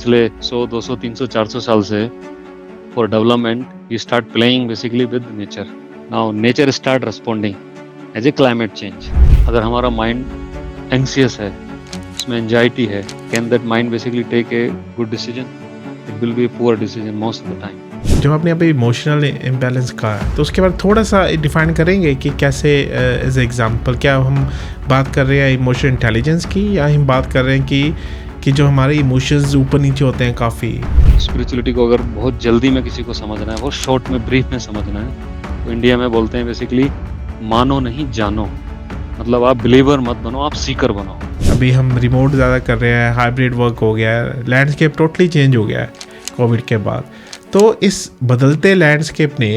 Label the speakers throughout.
Speaker 1: पिछले 100, 200, 300, 400 साल से for development, you start playing basically with nature. Now nature start responding as a climate change. अगर हमारा mind anxious है, उसमें anxiety है, can that mind basically take a good decision? It will be a poor decision most of the time.
Speaker 2: जब आपने अभी emotional imbalance कहा तो उसके बाद थोड़ा सा डिफाइन करेंगे कि कैसे एज एग्जांपल क्या हम बात कर रहे हैं इमोशनल इंटेलिजेंस की या हम बात कर रहे हैं कि जो हमारे इमोशंस ऊपर नीचे होते हैं काफ़ी।
Speaker 1: स्पिरिचुअलिटी को अगर बहुत जल्दी में किसी को समझना है, बहुत शॉर्ट में ब्रीफ में समझना है, तो इंडिया में बोलते हैं बेसिकली मानो नहीं जानो। मतलब आप बिलीवर मत बनो, आप सीकर बनो।
Speaker 2: अभी हम रिमोट ज़्यादा कर रहे हैं, हाइब्रिड वर्क हो गया है, लैंडस्केप टोटली चेंज हो गया है कोविड के बाद। तो इस बदलते लैंडस्केप ने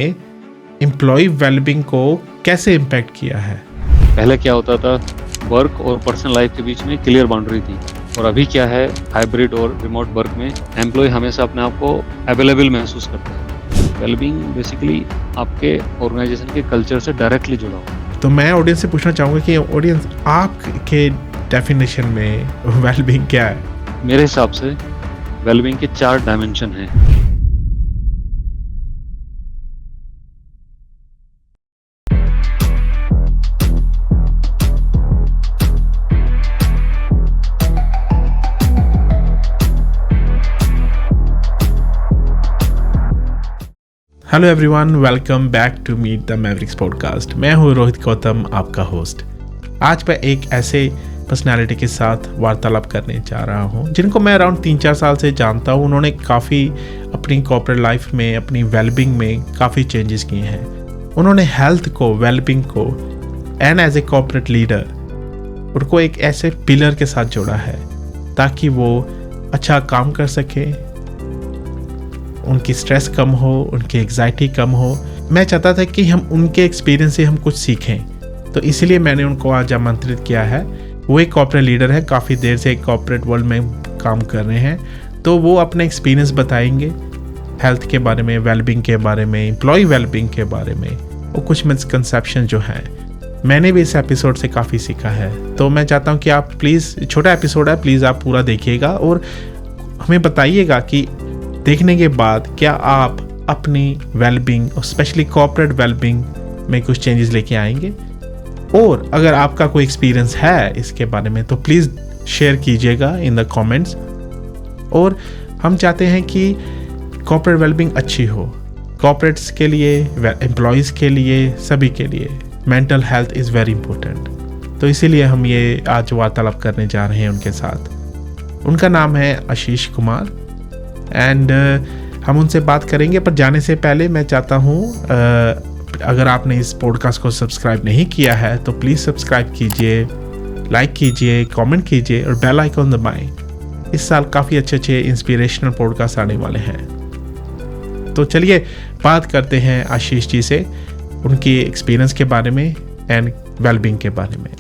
Speaker 2: एम्प्लॉय वेलबींग को कैसे इम्पैक्ट किया है?
Speaker 1: पहले क्या होता था, वर्क और पर्सनल लाइफ के बीच में क्लियर बाउंड्री थी, और अभी क्या है, हाइब्रिड और रिमोट वर्क में एम्प्लॉय हमेशा अपने आप को अवेलेबल महसूस करता है। वेलबींग बेसिकली आपके ऑर्गेनाइजेशन के कल्चर से डायरेक्टली जुड़ा हुआ।
Speaker 2: तो मैं ऑडियंस से पूछना चाहूँगा कि ऑडियंस आपके डेफिनेशन में वेलबींग क्या है?
Speaker 1: मेरे हिसाब से वेलबींग के 4 डायमेंशन हैं।
Speaker 2: Hello everyone, welcome back to meet the Mavericks podcast. मैं हूँ रोहित गौतम, आपका होस्ट। आज मैं एक ऐसे पर्सनालिटी के साथ वार्तालाप करने जा रहा हूँ जिनको मैं अराउंड 3-4 साल से जानता हूँ। उन्होंने काफ़ी अपनी कॉर्पोरेट लाइफ में, अपनी वेलबींग में काफ़ी चेंजेस किए हैं। उन्होंने हेल्थ को, वेलबींग को and as a corporate leader उनको एक ऐसे पिलर के साथ जोड़ा है ताकि वो अच्छा काम कर सके, उनकी स्ट्रेस कम हो, उनकी एग्जाइटी कम हो। मैं चाहता था कि हम उनके एक्सपीरियंस से हम कुछ सीखें, तो इसलिए मैंने उनको आज आमंत्रित किया है। वो एक कॉर्पोरेट लीडर है, काफ़ी देर से एक कॉर्पोरेट वर्ल्ड में काम कर रहे हैं, तो वो अपने एक्सपीरियंस बताएंगे हेल्थ के बारे में, वेलबींग के बारे में, एम्प्लॉय वेलबींग के बारे में, और कुछ मिसकंसेप्शन जो हैं। मैंने भी इस एपिसोड से काफ़ी सीखा है, तो मैं चाहता हूँ कि आप प्लीज़, छोटा एपिसोड है, प्लीज़ आप पूरा देखिएगा और हमें बताइएगा कि देखने के बाद क्या आप अपनी वेलबींग और स्पेशली कॉर्पोरेट वेलबींग में कुछ चेंजेस लेके आएंगे। और अगर आपका कोई एक्सपीरियंस है इसके बारे में तो प्लीज़ शेयर कीजिएगा इन द कमेंट्स। और हम चाहते हैं कि कॉर्पोरेट वेलबींग अच्छी हो, कॉर्पोरेट्स के लिए, एम्प्लॉयज़ के लिए, सभी के लिए mental health is very important. तो इसीलिए हम ये आज वार्तालाप करने जा रहे हैं उनके साथ। उनका नाम है आशीष कुमार एंड हम उनसे बात करेंगे। पर जाने से पहले मैं चाहता हूँ अगर आपने इस पॉडकास्ट को सब्सक्राइब नहीं किया है तो प्लीज़ सब्सक्राइब कीजिए, लाइक कीजिए, कमेंट कीजिए और बेल आइकन दबाएं। इस साल काफ़ी अच्छे इंस्पिरेशनल पॉडकास्ट आने वाले हैं। तो चलिए बात करते हैं आशीष जी से उनकी एक्सपीरियंस के बारे में एंड वेलबींग के बारे में।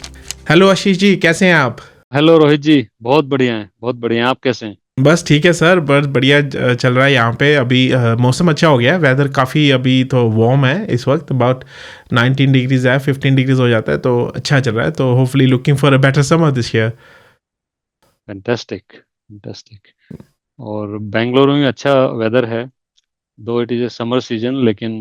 Speaker 2: हेलो आशीष जी, कैसे हैं आप?
Speaker 1: हेलो रोहित जी, बहुत बढ़िया हैं, बहुत बढ़िया। आप कैसे हैं?
Speaker 2: बस ठीक है सर, बस बढ़िया चल रहा है यहाँ पे। अभी मौसम अच्छा हो गया है, वेदर काफ़ी अभी तो वार्म है इस वक्त, अबाउट 19 डिग्रीज है, 15 डिग्रीज हो जाता है, तो अच्छा चल रहा है। तो hopefully looking for a better summer this year.
Speaker 1: Fantastic, fantastic. और बेंगलुरु में अच्छा वेदर है, दो it is a summer season, लेकिन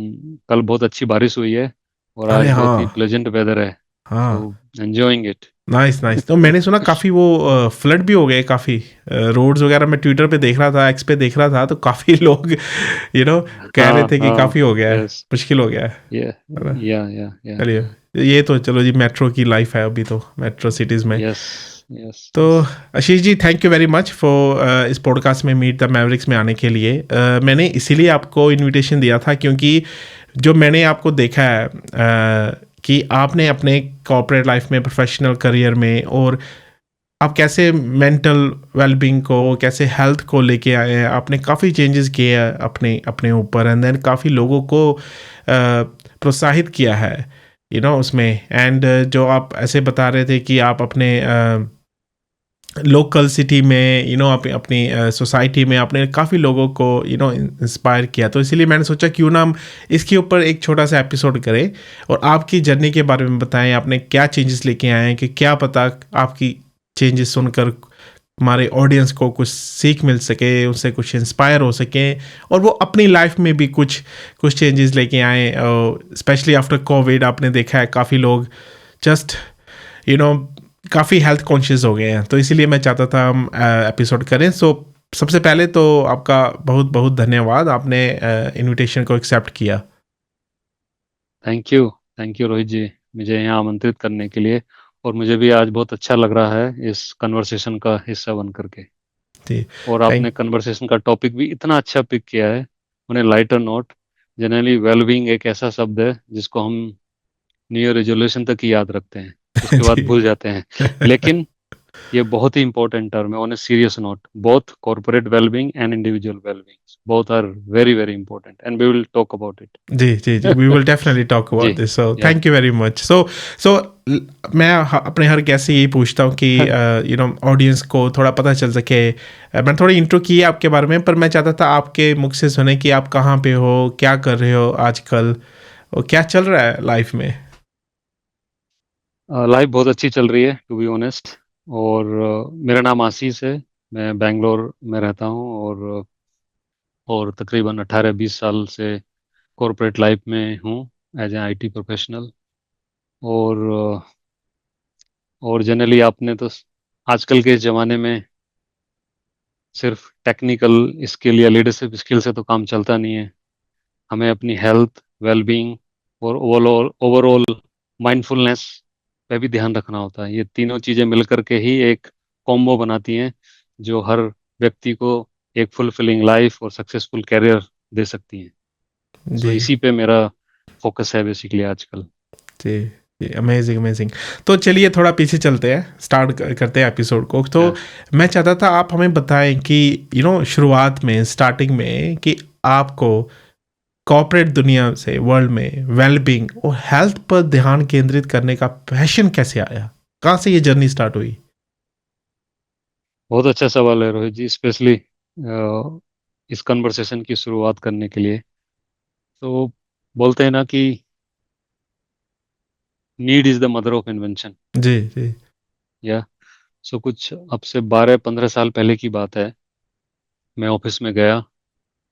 Speaker 1: कल बहुत अच्छी बारिश हुई है और
Speaker 2: अरे
Speaker 1: आज बहुत ही
Speaker 2: हाँ,
Speaker 1: प्लेजेंट वेदर है,
Speaker 2: हाँ,
Speaker 1: तो एंजॉयिंग इट।
Speaker 2: नाइस। तो मैंने सुना काफ़ी वो फ्लड भी हो गए, काफ़ी रोड्स वगैरह मैं ट्विटर पे देख रहा था, एक्स पे देख रहा था, तो काफ़ी लोग कह रहे थे कि काफ़ी हो गया है,
Speaker 1: यस,
Speaker 2: मुश्किल हो गया है।
Speaker 1: या
Speaker 2: चलिए, ये तो चलो जी, मेट्रो की लाइफ है अभी, तो मेट्रो सिटीज़ में।
Speaker 1: Yes, yes.
Speaker 2: तो Ashish ji, thank you very much for इस पॉडकास्ट में मीट द मैवरिक्स में आने के लिए। मैंने इसीलिए आपको इनविटेशन दिया था क्योंकि जो मैंने आपको देखा है कि आपने अपने कॉर्पोरेट लाइफ में, प्रोफेशनल करियर में, और आप कैसे मेंटल वेलबींग को, कैसे हेल्थ को लेके आए हैं। आपने काफ़ी चेंजेस किए हैं अपने ऊपर, एंड देन काफ़ी लोगों को प्रोत्साहित किया है उसमें। एंड जो आप ऐसे बता रहे थे कि आप अपने लोकल सिटी में अपनी सोसाइटी में आपने काफ़ी लोगों को इंस्पायर किया। तो इसीलिए मैंने सोचा क्यों ना हम इसके ऊपर एक छोटा सा एपिसोड करें और आपकी जर्नी के बारे में बताएं, आपने क्या चेंजेस लेके आए हैं, कि क्या पता आपकी चेंजेस सुनकर हमारे ऑडियंस को कुछ सीख मिल सके, उससे कुछ इंस्पायर हो सके, और वो अपनी लाइफ में भी कुछ कुछ चेंजेस लेके आए। स्पेशली आफ्टर कोविड आपने देखा है काफ़ी लोग जस्ट यू नो काफ़ी हेल्थ कॉन्शियस हो गए हैं, तो इसीलिए मैं चाहता था हम एपिसोड करें। सो सबसे पहले तो आपका बहुत बहुत धन्यवाद, आपने इनविटेशन को एक्सेप्ट किया।
Speaker 1: थैंक यू रोहित जी, मुझे यहाँ आमंत्रित करने के लिए। और मुझे भी आज बहुत अच्छा लग रहा है इस कन्वर्सेशन का हिस्सा बन करके।
Speaker 2: जी,
Speaker 1: और
Speaker 2: थैंक
Speaker 1: आपने कन्वर्सेशन का टॉपिक भी इतना अच्छा पिक किया है, उन्हें लाइटर नोट। जनरली वेलबींग एक ऐसा शब्द है जिसको हम न्यू ईयर रेजोल्यूशन तक ही याद रखते हैं, उसके बाद
Speaker 2: जी।
Speaker 1: भूल जाते हैं। लेकिन ये बहुत ही इंपॉर्टेंट टर्म है on a serious note. Both corporate wellbeing and individual wellbeing, both are very very important and we will talk about
Speaker 2: जी, जी, जी,
Speaker 1: it.
Speaker 2: We will definitely talk
Speaker 1: जी।
Speaker 2: About this, so
Speaker 1: yeah
Speaker 2: thank you very much. सो मैं अपने हर guest से यही पूछता हूँ कि ऑडियंस को थोड़ा पता चल सके। मैंने थोड़ी इंट्रो की है आपके बारे में, पर मैं चाहता था आपके मुख से सुने कि आप कहाँ पे हो, क्या कर रहे हो आजकल, और क्या चल रहा है लाइफ में।
Speaker 1: लाइफ बहुत अच्छी चल रही है टू बी ऑनेस्ट। और मेरा नाम आशीष है, मैं बेंगलोर में रहता हूँ। और तकरीबन 18-20 साल से कॉरपोरेट लाइफ में हूँ एज ए आईटी प्रोफेशनल। और और जनरली आपने तो आजकल के इस ज़माने में सिर्फ टेक्निकल स्किल या लीडरशिप स्किल से तो काम चलता नहीं है। हमें अपनी हेल्थ, वेलबींग और ओवरऑल ओवरऑल माइंडफुलनेस पे भी ध्यान रखना होता है। ये तीनों चीज़ें मिलकर के ही एक कॉम्बो बनाती हैं जो हर व्यक्ति को एक फुलफिलिंग लाइफ और सक्सेसफुल कैरियर दे सकती हैं। सो
Speaker 2: जी,
Speaker 1: इसी पे मेरा फोकस है बेसिकली आजकल।
Speaker 2: जी, जी, अमेजिंग, अमेजिंग। तो चलिए थोड़ा पीछे चलते हैं, स्टार्ट करते हैं एपिसोड को। तो
Speaker 1: या
Speaker 2: मैं चाहता था आप हमें बताएं कि शुरुआत में, स्टार्टिंग में, कि आपको कॉर्पोरेट दुनिया से, वर्ल्ड में वेलबींग और हेल्थ पर ध्यान केंद्रित करने का पैशन कैसे आया, कहाँ से ये जर्नी स्टार्ट हुई।
Speaker 1: बहुत अच्छा सवाल है रोहित जी, स्पेशली इस कन्वर्सेशन की शुरुआत करने के लिए। तो बोलते हैं ना कि need is the mother of invention.
Speaker 2: जी, जी,
Speaker 1: या सो कुछ अब से 12-15 साल पहले की बात है। मैं ऑफिस में गया,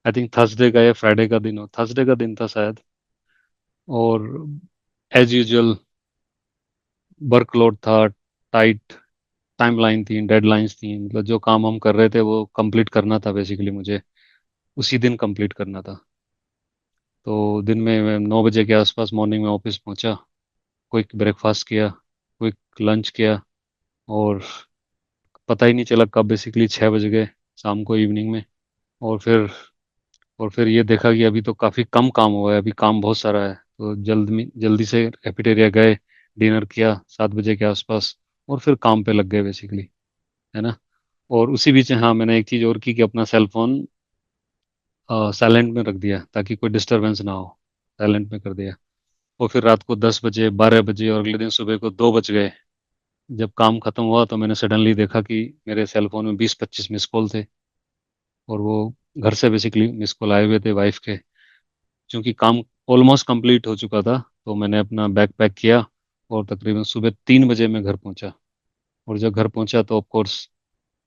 Speaker 1: आई थिंक थर्सडे का या फ्राइडे का दिन हो, थर्सडे का दिन था शायद। और एज यूजुअल वर्कलोड था, टाइट टाइमलाइन थी, डेडलाइंस थी। मतलब जो काम हम कर रहे थे वो कंप्लीट करना था बेसिकली, मुझे उसी दिन कंप्लीट करना था। तो दिन में मैं 9 बजे के आसपास मॉर्निंग में ऑफिस पहुंचा, क्विक ब्रेकफास्ट किया, क्विक लंच किया। और पता ही नहीं चला कब बेसिकली 6 बज गए शाम को, इवनिंग में। और फिर ये देखा कि अभी तो काफ़ी कम काम हुआ है, अभी काम बहुत सारा है। तो जल्दी से कैफेटेरिया गए, डिनर किया 7 बजे के आसपास, और फिर काम पे लग गए बेसिकली, है ना। और उसी बीच हाँ, मैंने एक चीज़ और की कि अपना सेल फोन साइलेंट में रख दिया ताकि कोई डिस्टरबेंस ना हो। साइलेंट में कर दिया। और फिर रात को 10 बजे, 12 बजे और अगले दिन सुबह को 2 बज गए। जब काम खत्म हुआ तो मैंने सडनली देखा कि मेरे सेल फोन में 20-25 मिस कॉल थे। और वो घर से बेसिकली मिस कॉल आए हुए थे वाइफ के। क्योंकि काम ऑलमोस्ट कंप्लीट हो चुका था, तो मैंने अपना बैग पैक किया और तकरीबन सुबह 3 बजे मैं घर पहुंचा। और जब घर पहुंचा तो ऑफ कोर्स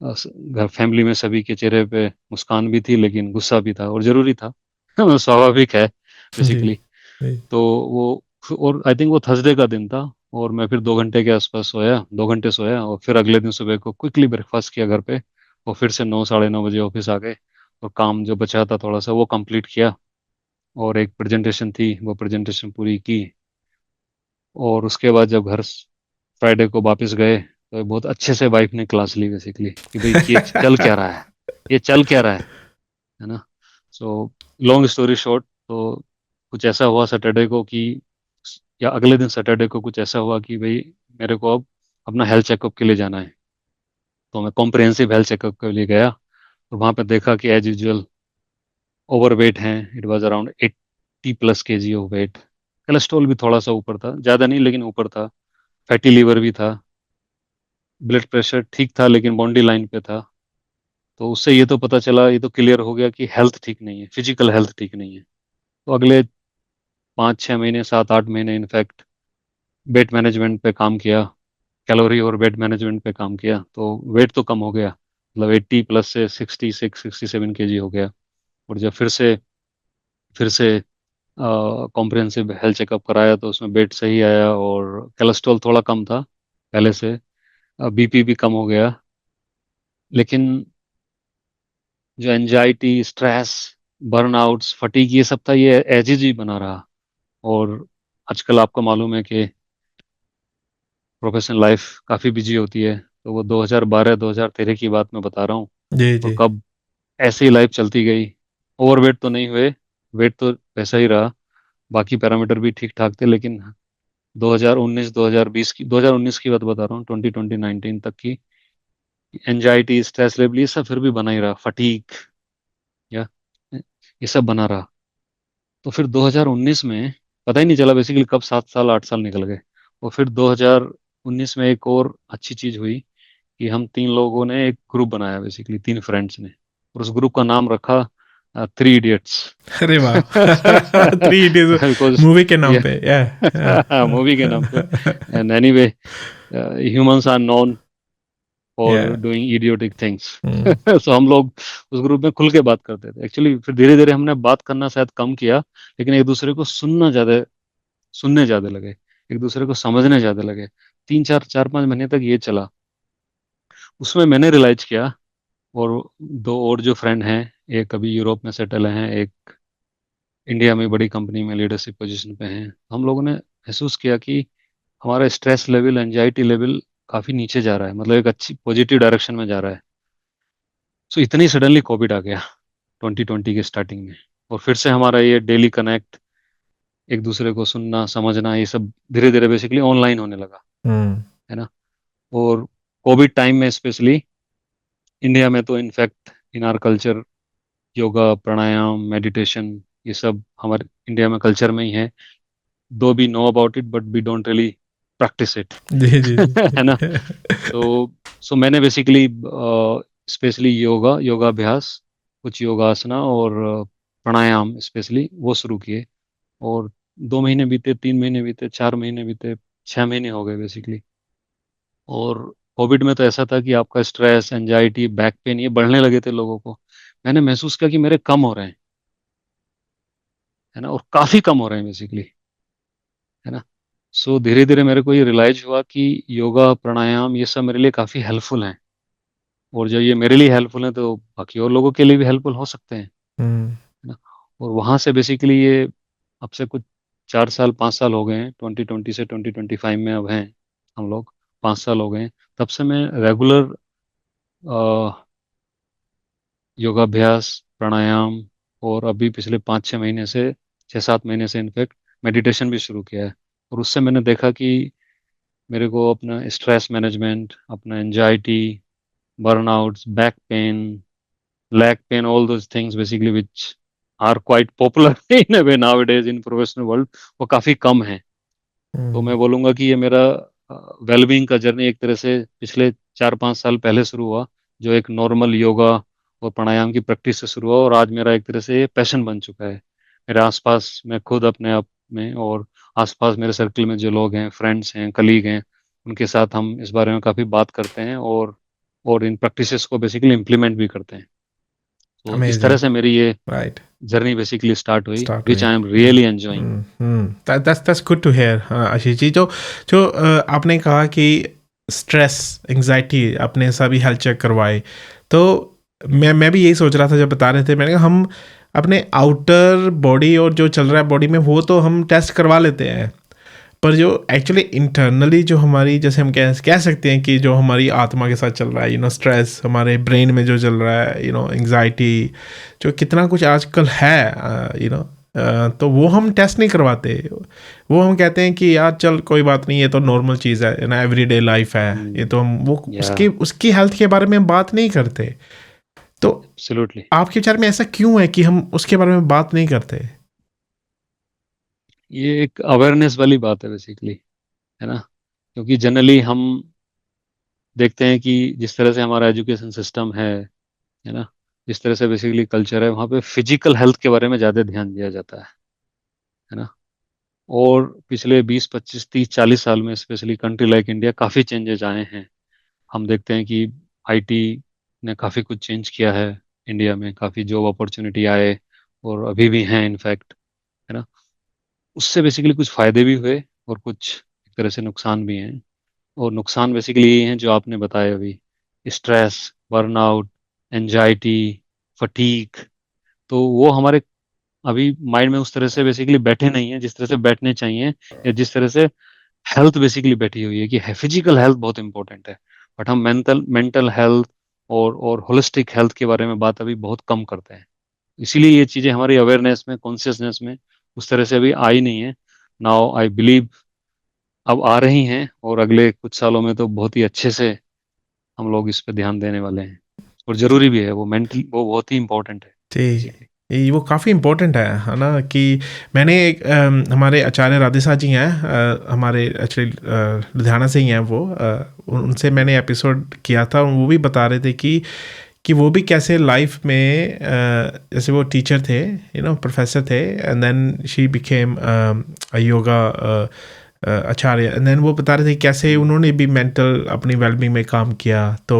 Speaker 1: घर फैमिली में सभी के चेहरे पे मुस्कान भी थी, लेकिन गुस्सा भी था, और ज़रूरी था। स्वाभाविक है
Speaker 2: जी,
Speaker 1: बेसिकली।
Speaker 2: जी,
Speaker 1: तो वो, और आई थिंक वो थर्सडे का दिन था। और मैं फिर 2 घंटे के आसपास सोया, 2 घंटे सोया, और फिर अगले दिन सुबह को क्विकली ब्रेकफास्ट किया घर पे। और फिर से 9, 9:30 बजे ऑफिस आ गए। और काम जो बचा था थोड़ा सा वो कंप्लीट किया। और एक प्रेजेंटेशन थी, वो प्रेजेंटेशन पूरी की। और उसके बाद जब घर फ्राइडे को वापस गए तो बहुत अच्छे से वाइफ ने क्लास ली बेसिकली कि भाई ये चल क्या रहा है, ये चल क्या रहा है ना। सो लॉन्ग स्टोरी शॉर्ट, तो कुछ ऐसा हुआ सैटरडे को कि, या अगले दिन सैटरडे को कुछ ऐसा हुआ कि भाई मेरे को अब अपना हेल्थ चेकअप के लिए जाना है। तो मैं कॉम्प्रिहेंसिव हेल्थ चेकअप के लिए गया। और वहाँ पे देखा कि एज यूजुअल ओवरवेट हैं। It was around 80+ kg of weight. Cholesterol भी थोड़ा सा ऊपर था, ज़्यादा नहीं लेकिन ऊपर था। फैटी लीवर भी था। ब्लड प्रेशर ठीक था लेकिन बॉन्डी लाइन पे था। तो उससे ये तो पता चला, ये तो क्लियर हो गया कि हेल्थ ठीक नहीं है, फिजिकल हेल्थ ठीक नहीं है। तो अगले 5-6 महीने, 7-8 महीने इनफैक्ट वेट मैनेजमेंट पे काम किया, कैलोरी और वेट मैनेजमेंट पे काम किया, तो वेट तो कम हो गया। मतलब 80 प्लस से 66-67 kg हो गया। और जब फिर से कॉम्प्रिहेंसिव हेल्थ चेकअप कराया तो उसमें वेट सही आया और कोलेस्ट्रॉल थोड़ा कम था पहले से, बीपी भी कम हो गया। लेकिन जो एंजाइटी, स्ट्रेस, बर्नआउट्स, फटीग, ये सब था, ये एज इज ही बना रहा। और आजकल आपको मालूम है कि प्रोफेशनल लाइफ काफ़ी बिजी होती है, तो वो 2012-2013 की बात मैं बता रहा हूँ।
Speaker 2: जी
Speaker 1: और
Speaker 2: जी।
Speaker 1: कब ऐसे ही लाइफ चलती गई। ओवरवेट तो नहीं हुए, वेट तो वैसा ही रहा, बाकी पैरामीटर भी ठीक ठाक थे। लेकिन 2019 2020 की 2019 की बात बता रहा हूँ, 2020 19 तक की एंजाइटी, स्ट्रेस लेवल, ये सब फिर भी बना ही रहा, फटीक या ये सब बना रहा। तो फिर 2019 में पता ही नहीं चला बेसिकली कब 7 साल 8 साल निकल गए। और फिर 2019 में एक और अच्छी चीज हुई कि हम तीन लोगों ने एक ग्रुप बनाया, बेसिकली तीन फ्रेंड्स ने, और उस ग्रुप का नाम रखा 3 इडियट्स।
Speaker 2: अरे वाह। थ्री इडियट्स
Speaker 1: बिकॉज
Speaker 2: मूवी के नाम
Speaker 1: ये
Speaker 2: पे, या
Speaker 1: मूवी के नाम पे। And anyway, humans are known for
Speaker 2: yeah.
Speaker 1: Doing idiotic things. So हम लोग उस ग्रुप में खुल के बात करते थे एक्चुअली। फिर धीरे धीरे हमने बात करना शायद कम किया, लेकिन एक दूसरे को सुनने ज्यादा लगे, एक दूसरे को समझने ज्यादा लगे। 3 4 4 5 महीने तक ये चला। उसमें मैंने रियलाइज किया, और दो और जो फ्रेंड हैं, एक अभी यूरोप में सेटल हैं, एक इंडिया में बड़ी कंपनी में लीडरशिप पोजीशन पे हैं। हम लोगों ने महसूस किया कि हमारा स्ट्रेस लेवल, एंजाइटी लेवल काफी नीचे जा रहा है, मतलब एक अच्छी पॉजिटिव डायरेक्शन में जा रहा है। सो इतनी सडनली कोविड आ गया 2020 के स्टार्टिंग में, और फिर से हमारा ये डेली कनेक्ट, एक दूसरे को सुनना समझना, ये सब धीरे धीरे बेसिकली ऑनलाइन होने लगा,
Speaker 2: हम्म।
Speaker 1: है ना। और कोविड टाइम में स्पेशली इंडिया में तो in fact in our culture, yoga, pranayama, meditation, ये सब हमारे इंडिया में कल्चर में ही है। Though we know about it but we don't really practise it.
Speaker 2: जी जी
Speaker 1: है ना।
Speaker 2: जी।
Speaker 1: तो सो मैंने बेसिकली स्पेशली योगाभ्यास, कुछ योगासना और प्राणायाम स्पेशली वो शुरू किए। और 2 महीने बीते, 3 महीने बीते, 4 महीने बीते, 6 महीने हो गए बेसिकली। और कोविड में तो ऐसा था कि आपका स्ट्रेस, एंजाइटी, बैक पेन, ये बढ़ने लगे थे लोगों को। मैंने महसूस किया कि मेरे कम हो रहे हैं, है ना, और काफी कम हो रहे हैं बेसिकली, है ना। सो धीरे धीरे मेरे को ये रियलाइज हुआ कि योगा, प्राणायाम, ये सब मेरे लिए काफी हेल्पफुल हैं। और जब ये मेरे लिए हेल्पफुल हैं तो बाकी और लोगों के लिए भी हेल्पफुल हो सकते हैं,
Speaker 2: हम्म।
Speaker 1: है ना। और वहां से बेसिकली ये अब से कुछ 4 साल 5 साल हो गए हैं, 2020 से 2025 में अब हैं हम लोग, 5 साल हो गए हैं। तब से मैं रेगुलर योगाभ्यास, प्राणायाम, और अभी पिछले 5 6 महीने से, 6 7 महीने से इनफैक्ट मेडिटेशन भी शुरू किया है। और उससे मैंने देखा कि मेरे को अपना स्ट्रेस मैनेजमेंट, अपना anxiety, burnout, back pain, leg pain, all those things basically which are quite popular in a way nowadays in professional world, वो काफी कम है। तो
Speaker 2: हम्म।
Speaker 1: मैं बोलूंगा कि ये मेरा वेलबींग का जर्नी एक तरह से पिछले 4 5 साल पहले शुरू हुआ, जो एक नॉर्मल योगा और प्राणायाम की प्रैक्टिस से शुरू हुआ, और आज मेरा एक तरह से ये पैशन बन चुका है। मेरे आसपास, मैं खुद अपने आप में, और आसपास मेरे सर्कल में जो लोग हैं, फ्रेंड्स हैं, कलीग हैं, उनके साथ हम इस बारे में काफ़ी बात करते हैं, और इन प्रैक्टिसेस को बेसिकली इम्प्लीमेंट भी करते हैं। तो इस तरह
Speaker 2: अमेजिंग।
Speaker 1: से मेरी ये
Speaker 2: राइट।
Speaker 1: जर्नी बेसिकली स्टार्ट हुई,
Speaker 2: स्टार्ट
Speaker 1: विच
Speaker 2: हुई।
Speaker 1: I am really enjoying.
Speaker 2: That's good to hear Ashish ji. जो जो आपने कहा कि स्ट्रेस, एंजाइटी, अपने सभी हेल्थ चेक करवाए, तो मैं भी यही सोच रहा था जब बता रहे थे। मैंने कहा हम अपने आउटर बॉडी और जो चल रहा है बॉडी में वो तो हम टेस्ट करवा लेते हैं, पर जो एक्चुअली इंटरनली जो हमारी, जैसे हम कह सकते हैं कि जो हमारी आत्मा के साथ चल रहा है, स्ट्रेस हमारे ब्रेन में जो चल रहा है, एंग्जाइटी, जो कितना कुछ आजकल है, तो वो हम टेस्ट नहीं करवाते। वो हम कहते हैं कि यार चल कोई बात नहीं, ये तो नॉर्मल चीज़ है ना, एवरीडे लाइफ है, ये तो हम वो
Speaker 1: या
Speaker 2: उसकी हेल्थ के बारे में बात नहीं करते। तो
Speaker 1: एब्सोल्युटली।
Speaker 2: आपके विचार में ऐसा क्यों है कि हम उसके बारे में बात नहीं करते?
Speaker 1: ये एक अवेयरनेस वाली बात है बेसिकली, है ना। क्योंकि जनरली हम देखते हैं कि जिस तरह से हमारा एजुकेशन सिस्टम है ना, जिस तरह से बेसिकली कल्चर है, वहाँ पे फिजिकल हेल्थ के बारे में ज़्यादा ध्यान दिया जाता है ना। और पिछले 20 25 30 40 साल में स्पेशली कंट्री लाइक इंडिया काफ़ी चेंजेस आए हैं। हम देखते हैं कि आईटी ने काफ़ी कुछ चेंज किया है इंडिया में, काफ़ी जॉब अपॉर्चुनिटी आए और अभी भी हैं इनफैक्ट, है ना। उससे बेसिकली कुछ फ़ायदे भी हुए और कुछ एक तरह से नुकसान भी हैं। और नुकसान बेसिकली ये हैं जो आपने बताए अभी, स्ट्रेस, बर्नआउट, एंजाइटी, फटीक। तो वो हमारे अभी माइंड में उस तरह से बेसिकली बैठे नहीं है जिस तरह से बैठने चाहिए, या जिस तरह से हेल्थ बेसिकली बैठी हुई है कि फिजिकल हेल्थ बहुत इंपॉर्टेंट है। बट हम मेंटल मेंटल हेल्थ और होलिस्टिक हेल्थ के बारे में बात अभी बहुत कम करते हैं। इसीलिए ये चीज़ें हमारी अवेयरनेस में, कॉन्शियसनेस में उस तरह से अभी आई नहीं है। नाउ आई बिलीव अब आ रही हैं, और अगले कुछ सालों में तो बहुत ही अच्छे से हम लोग इस पे ध्यान देने वाले हैं। और ज़रूरी भी है, वो मेंटल, वो बहुत ही इंपॉर्टेंट है
Speaker 2: जी,
Speaker 1: बेसिकली।
Speaker 2: वो काफ़ी इम्पोर्टेंट है ना कि मैंने एक हमारे आचार्य राधेसा जी हैं, हमारे एक्चुअली लुधियाना से ही हैं वो, उनसे मैंने एपिसोड किया था, वो भी बता रहे थे कि वो भी कैसे लाइफ में जैसे वो टीचर थे, प्रोफेसर थे, and then she became yoga acharya, and then वो बता रहे थे कैसे उन्होंने भी मेंटल अपनी वेलबींग में काम किया। तो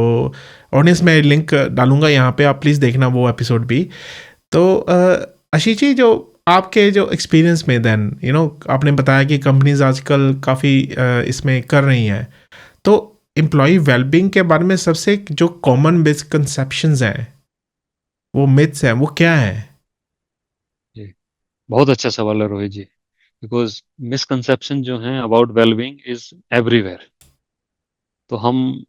Speaker 2: ऑडियंस में लिंक डालूंगा यहाँ पे, आप प्लीज़ देखना वो एपिसोड भी। तो आशीष जी, जो आपके जो एक्सपीरियंस में देन आपने बताया कि कंपनीज आजकल काफ़ी इसमें कर रही हैं, तो एम्प्लॉय वेलबींग के बारे में सबसे जो कॉमन मिसकंसेप्शंस हैं, वो मिथ्स हैं, वो क्या है?
Speaker 1: जी, बहुत अच्छा सवाल है रोहित जी। बिकॉज मिसकंसेप्शन जो हैं अबाउट वेलबींग इज एवरीवेयर। तो हम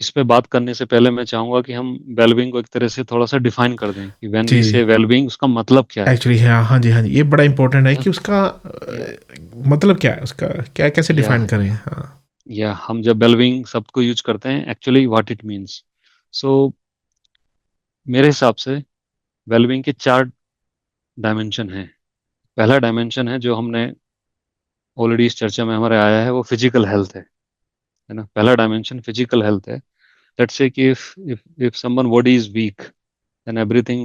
Speaker 1: इस पे बात करने से पहले मैं चाहूंगा कि हम वेलबींग को एक तरह से थोड़ा सा डिफाइन कर दें कि व्हेन वी
Speaker 2: जी,
Speaker 1: से वेलबींग उसका मतलब क्या है
Speaker 2: एक्चुअली हाँ, हाँ जी, हाँ जी, ये बड़ा इंपॉर्टेंट है
Speaker 1: ना?
Speaker 2: कि उसका
Speaker 1: या,
Speaker 2: मतलब क्या है, उसका क्या, कैसे
Speaker 1: या
Speaker 2: डिफाइन करें? हाँ
Speaker 1: या हम जब वेलबींग शब्द को यूज करते हैं, एक्चुअली व्हाट इट मीन्स। सो मेरे हिसाब से वेलबींग के चार डायमेंशन हैं। पहला डायमेंशन है जो हमने ऑलरेडी इस चर्चा में हमारे आया है, वो फिजिकल हेल्थ है ना। पहला डायमेंशन फिजिकल हेल्थ है। लेट्स से कि if someone body is weak, then everything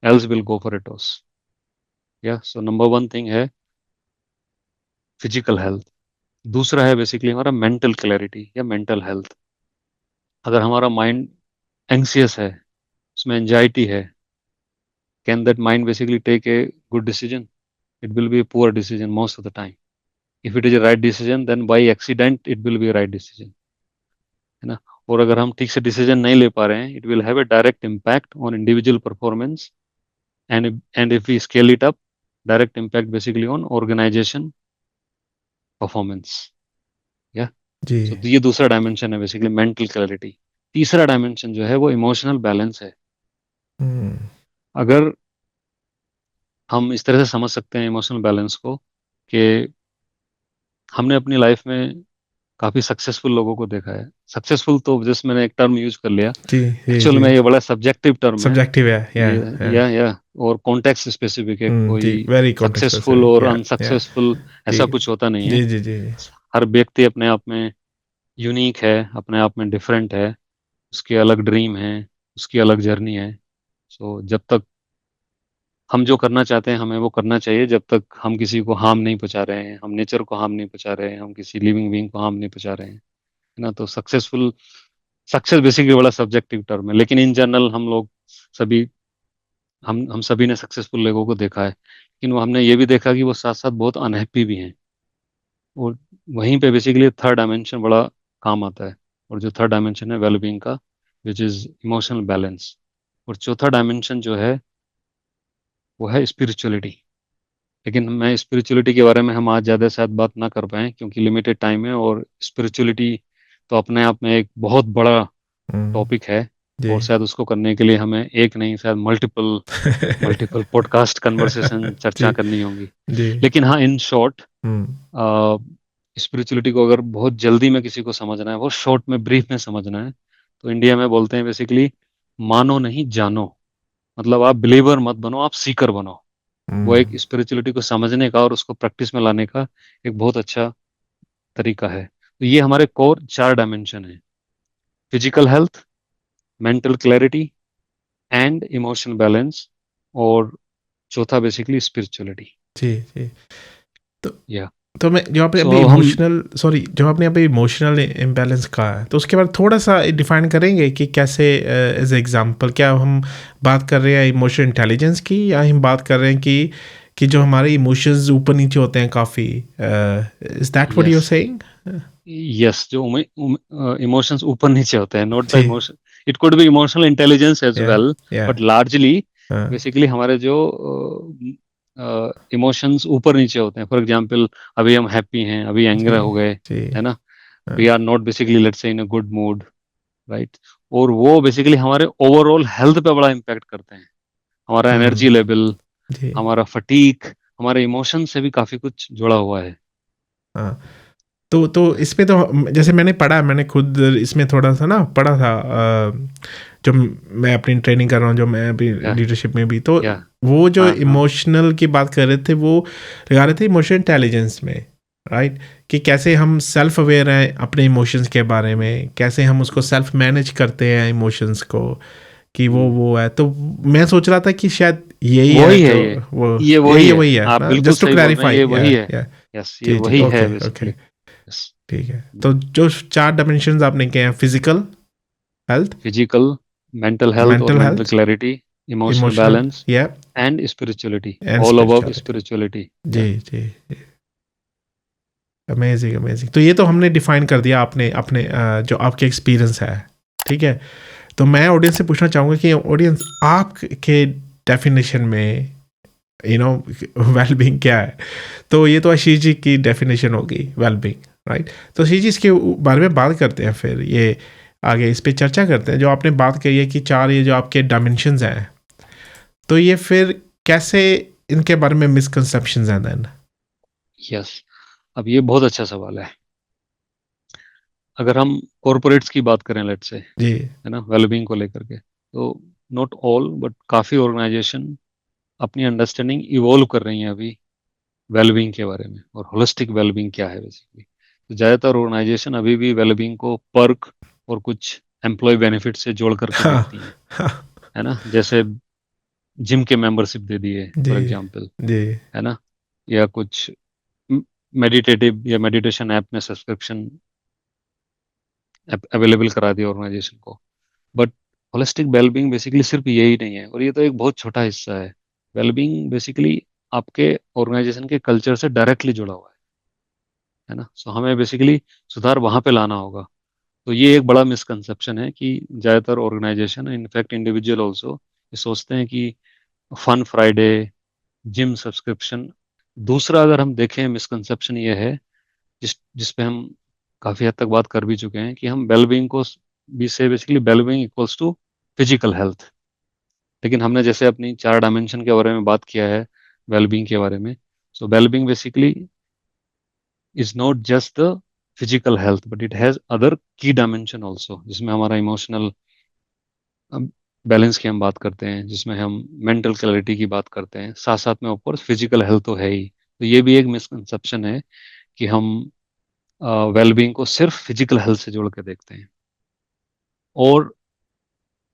Speaker 1: else will go for a toss। या सो नंबर वन थिंग है फिजिकल हेल्थ। दूसरा है बेसिकली हमारा मेंटल क्लैरिटी या मेंटल हेल्थ। अगर हमारा माइंड एंग्सियस है, उसमें एंजाइटी है, can that mind basically take a good decision? It will be a poor decision most of the time. If it is a right decision, then by accident it will be a right decision, है ना। और अगर हम ठीक से decision नहीं ले पा रहे हैं, it will have a direct impact on individual performance, and if we scale it up, direct impact basically on organization performance। या
Speaker 2: जी।
Speaker 1: सो ये दूसरा डायमेंशन है बेसिकली मेंटल क्लैरिटी। तीसरा डायमेंशन जो है वो इमोशनल बैलेंस है।
Speaker 2: हम्म,
Speaker 1: अगर हम इस तरह से समझ सकते हैं इमोशनल बैलेंस को कि हमने अपनी लाइफ में काफी सक्सेसफुल लोगों को देखा है। सक्सेसफुल तो जस्ट मैंने एक टर्म यूज कर लिया,
Speaker 2: जी जी
Speaker 1: एक्चुअल
Speaker 2: जी,
Speaker 1: में ये बड़ा सब्जेक्टिव टर्म है।
Speaker 2: सब्जेक्टिव है,
Speaker 1: ये
Speaker 2: या
Speaker 1: या और कॉन्टेक्स्ट स्पेसिफिक है।
Speaker 2: जी,
Speaker 1: कोई
Speaker 2: वेरी कॉन्टेक्स्ट
Speaker 1: सक्सेसफुल
Speaker 2: स्पेसिफिक,
Speaker 1: और
Speaker 2: या
Speaker 1: अनसक्सेसफुल
Speaker 2: जी
Speaker 1: ऐसा कुछ होता नहीं है।
Speaker 2: जी जी जी जी।
Speaker 1: हर व्यक्ति अपने आप में यूनिक है, अपने आप में डिफरेंट है, उसके अलग ड्रीम है, उसकी अलग जर्नी है। सो जब तक हम जो करना चाहते हैं हमें वो करना चाहिए, जब तक हम किसी को हार्म नहीं पहुंचा रहे हैं, हम नेचर को हार्म नहीं पहुंचा रहे हैं, हम किसी लिविंग बीइंग को हार्म नहीं पहुंचा रहे हैं, है ना। तो सक्सेस बेसिकली बड़ा सब्जेक्टिव टर्म है, लेकिन इन जनरल हम लोग सभी हम सभी ने सक्सेसफुल लोगों को देखा है, लेकिन वो हमने ये भी देखा कि वो साथ साथ बहुत अनहैप्पी भी हैं। और वहीं पे बेसिकली थर्ड डायमेंशन बड़ा काम आता है। और जो थर्ड डायमेंशन है वेलबींग का, विच इज इमोशनल बैलेंस। और चौथा डायमेंशन जो है वो है स्पिरिचुअलिटी। लेकिन मैं स्पिरिचुअलिटी के बारे में हम आज ज़्यादा शायद बात ना कर पाए क्योंकि लिमिटेड टाइम है, और स्पिरिचुअलिटी तो अपने आप में एक बहुत बड़ा
Speaker 2: हम्म,
Speaker 1: टॉपिक है।
Speaker 2: जी।
Speaker 1: और शायद उसको करने के लिए हमें एक नहीं, शायद मल्टीपल मल्टीपल पॉडकास्ट कन्वर्सेशन चर्चा
Speaker 2: जी
Speaker 1: करनी होगी।
Speaker 2: जी।
Speaker 1: लेकिन हाँ, इन शॉर्ट,
Speaker 2: हम्म,
Speaker 1: स्पिरिचुअलिटी को अगर बहुत जल्दी में किसी को समझना है, बहुत शॉर्ट में, ब्रीफ में समझना है, तो इंडिया में बोलते हैं बेसिकली मानो नहीं जानो। मतलब आप बिलीवर मत बनो, आप सीकर बनो। वो एक
Speaker 2: हम्म,
Speaker 1: स्पिरिचुअलिटी को समझने का और उसको प्रैक्टिस में लाने का एक बहुत अच्छा तरीका है। तो ये हमारे कोर चार डायमेंशन है: physical health, mental clarity, and emotional balance, और चौथा बेसिकली स्पिरिचुअलिटी।
Speaker 2: जी जी। तो
Speaker 1: या
Speaker 2: तो मैं जो आपने
Speaker 1: So,
Speaker 2: अभी
Speaker 1: हम
Speaker 2: इमोशनल सॉरी जो आपने अभी इमोशनल इम्बैलेंस कहा है तो उसके बाद थोड़ा सा डिफाइन करेंगे कि कैसे एज एग्जांपल क्या हम बात कर रहे हैं इमोशनल इंटेलिजेंस की या हम बात कर रहे हैं कि जो हमारे इमोशंस ऊपर नीचे होते हैं काफ़ी is that what you are
Speaker 1: yes
Speaker 2: saying?
Speaker 1: Yes जो इमोशंस ऊपर नीचे होते हैं, नॉट द
Speaker 2: जी
Speaker 1: emotion, it could be emotional intelligence as
Speaker 2: या
Speaker 1: वेल,
Speaker 2: या
Speaker 1: बट लार्जली
Speaker 2: हाँ
Speaker 1: बेसिकली हमारे जो इमोशंस ऊपर नीचे होते हैं। फॉर एग्जांपल, अभी हम हैप्पी हैं, अभी एंग्र
Speaker 2: जी
Speaker 1: हो गए,
Speaker 2: जी
Speaker 1: है ना, वी
Speaker 2: हाँ
Speaker 1: are not basically let's say in a good mood, right. और वो बेसिकली हमारे ओवरऑल हेल्थ पे बड़ा इम्पैक्ट करते हैं, हमारा
Speaker 2: हम्म
Speaker 1: एनर्जी लेवल,
Speaker 2: जी
Speaker 1: हमारा फटीक, हमारे इमोशन से भी काफी कुछ जुड़ा हुआ है।
Speaker 2: हाँ तो इसमें तो जैसे मैंने पढ़ा मैंने खुद इसमें थोड़ा सा ना पढ़ा था जो मैं अपनी ट्रेनिंग कर रहा हूँ जो मैं अभी
Speaker 1: या
Speaker 2: लीडरशिप में भी तो
Speaker 1: या
Speaker 2: वो जो
Speaker 1: हाँ हाँ
Speaker 2: इमोशनल की बात कर रहे थे वो लगा रहे थे इमोशनल इंटेलिजेंस में राइट कि कैसे हम सेल्फ अवेयर हैं अपने इमोशंस के बारे में कैसे हम उसको सेल्फ मैनेज करते हैं इमोशंस को कि
Speaker 1: हम्म,
Speaker 2: वो है तो मैं सोच रहा था कि शायद यही है
Speaker 1: वही है
Speaker 2: जो
Speaker 1: ये
Speaker 2: वो
Speaker 1: ये
Speaker 2: यही
Speaker 1: वही
Speaker 2: है
Speaker 1: है,
Speaker 2: वही है
Speaker 1: आप
Speaker 2: ना
Speaker 1: बिल्कुल
Speaker 2: जस्ट टू
Speaker 1: सही बोल रहे हैं,
Speaker 2: क्लैरिफाई
Speaker 1: ये
Speaker 2: या
Speaker 1: वही है।
Speaker 2: या
Speaker 1: यस, ये
Speaker 2: जी जी
Speaker 1: वही है
Speaker 2: ओके ओके
Speaker 1: बेसिकली। यस,
Speaker 2: ठीक है तो जो 4 डायमेंशंस आपने कहे हैं physical health
Speaker 1: physical, mental health और
Speaker 2: mental
Speaker 1: mental
Speaker 2: health
Speaker 1: clarity, emotional
Speaker 2: emotional
Speaker 1: balance
Speaker 2: yeah
Speaker 1: and spirituality,
Speaker 2: and
Speaker 1: all above
Speaker 2: spirituality
Speaker 1: spirituality.
Speaker 2: जी
Speaker 1: या
Speaker 2: जी अमेजिंग अमेजिंग तो ये तो हमने डिफाइन कर दिया आपने अपने जो आपके एक्सपीरियंस है ठीक है तो मैं ऑडियंस से पूछना चाहूँगा कि ऑडियंस आपके डेफिनेशन में यू नो वेलबींग क्या है तो ये तो आशीष जी की डेफिनेशन होगी वेलबींग राइट तो आशीष जी इसके बारे में बात करते हैं फिर ये आगे इस पे चर्चा करते हैं जो आपने बात करी है कि 4 ये जो आपके डायमेंशंस हैं तो ये फिर कैसे इनके बारे में मिसकंसेप्शंस हैं देन?
Speaker 1: यस, अब ये बहुत अच्छा सवाल है। अगर हम कॉरपोरेट्स की बात करें, लेट्स से,
Speaker 2: जी
Speaker 1: है ना, वेलबींग को लेकर के, तो नॉट ऑल बट काफ़ी ऑर्गेनाइजेशन अपनी अंडरस्टैंडिंग इवॉल्व कर रही हैं अभी वेलबींग के बारे में, और होलिस्टिक वेलबींग क्या है बेसिकली। तो ज़्यादातर ऑर्गेनाइजेशन अभी भी वेलबींग को पर्क और कुछ एम्प्लॉय बेनिफिट से जोड़ करके
Speaker 2: हाँ
Speaker 1: देखती हैं,
Speaker 2: हाँ
Speaker 1: है ना, जैसे जिम के मेंबरशिप दे दिए
Speaker 2: जी
Speaker 1: फॉर एग्जांपल,
Speaker 2: जी
Speaker 1: है ना, या कुछ मेडिटेटिव या मेडिटेशन ऐप में सब्सक्रिप्शन अवेलेबल करा दिया ऑर्गेनाइजेशन को। बट होलिस्टिक वेलबींग बेसिकली सिर्फ यही नहीं है, और ये तो एक बहुत छोटा हिस्सा है। वेलबींग बेसिकली आपके ऑर्गेनाइजेशन के कल्चर से डायरेक्टली जुड़ा हुआ है ना। सो हमें बेसिकली सुधार वहां पे लाना होगा। तो ये एक बड़ा मिसकंसेप्शन है कि ज़्यादातर ऑर्गेनाइजेशन, इनफैक्ट इंडिविजुअल ऑल्सो, ये सोचते हैं कि फन फ्राइडे, जिम सब्सक्रिप्शन। दूसरा अगर हम देखें, मिसकंसेप्शन ये है, जिस पे हम काफ़ी हद तक बात कर भी चुके हैं, कि हम वेलबींग को भी से basically wellbeing equals to physical health. लेकिन हमने जैसे अपनी 4 डायमेंशन के बारे में बात किया है वेलबींग के बारे में, so wellbeing basically is not just the physical health, but it has other key dimension also, जिसमें हमारा इमोशनल बैलेंस की हम बात करते हैं, जिसमें हम मेंटल क्लैरिटी की बात करते हैं, साथ साथ में ऊपर फिजिकल हेल्थ तो है ही। तो ये भी एक मिसकंसेप्शन है कि हम वेलबींग को सिर्फ फिजिकल हेल्थ से जोड़ के देखते हैं। और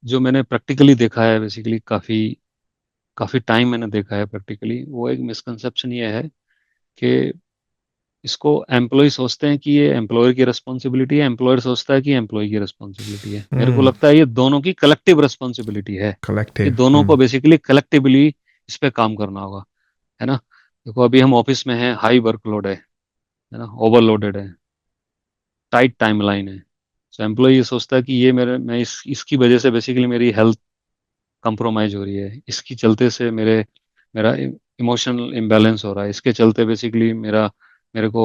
Speaker 1: जो मैंने प्रैक्टिकली देखा है, बेसिकली काफ़ी काफ़ी टाइम मैंने देखा है प्रैक्टिकली, वो एक मिसकंसेप्शन ये है कि इसको एम्प्लॉय सोचते हैं कि ये एम्प्लॉयर की रिस्पॉन्सिबिलिटी है, एम्प्लॉयर सोचता है कि एम्प्लॉय की रिस्पॉन्सिबिलिटी है। मेरे को लगता है ये दोनों की कलेक्टिव रिस्पॉन्सिबिलिटी है, कि
Speaker 2: कलेक्टिव
Speaker 1: दोनों को बेसिकली कलेक्टिवली इस पे काम करना होगा, है ना। देखो, अभी हम ऑफिस में हैं, हाई वर्कलोड है ना, ओवरलोडेड है, टाइट टाइमलाइन है। सो एम्प्लॉय ये सोचता है कि ये मेरे मैं इसकी वजह से बेसिकली मेरी हेल्थ कंप्रोमाइज हो रही है, इसकी चलते से मेरा इमोशनल इम्बैलेंस हो रहा है, इसके चलते बेसिकली मेरे को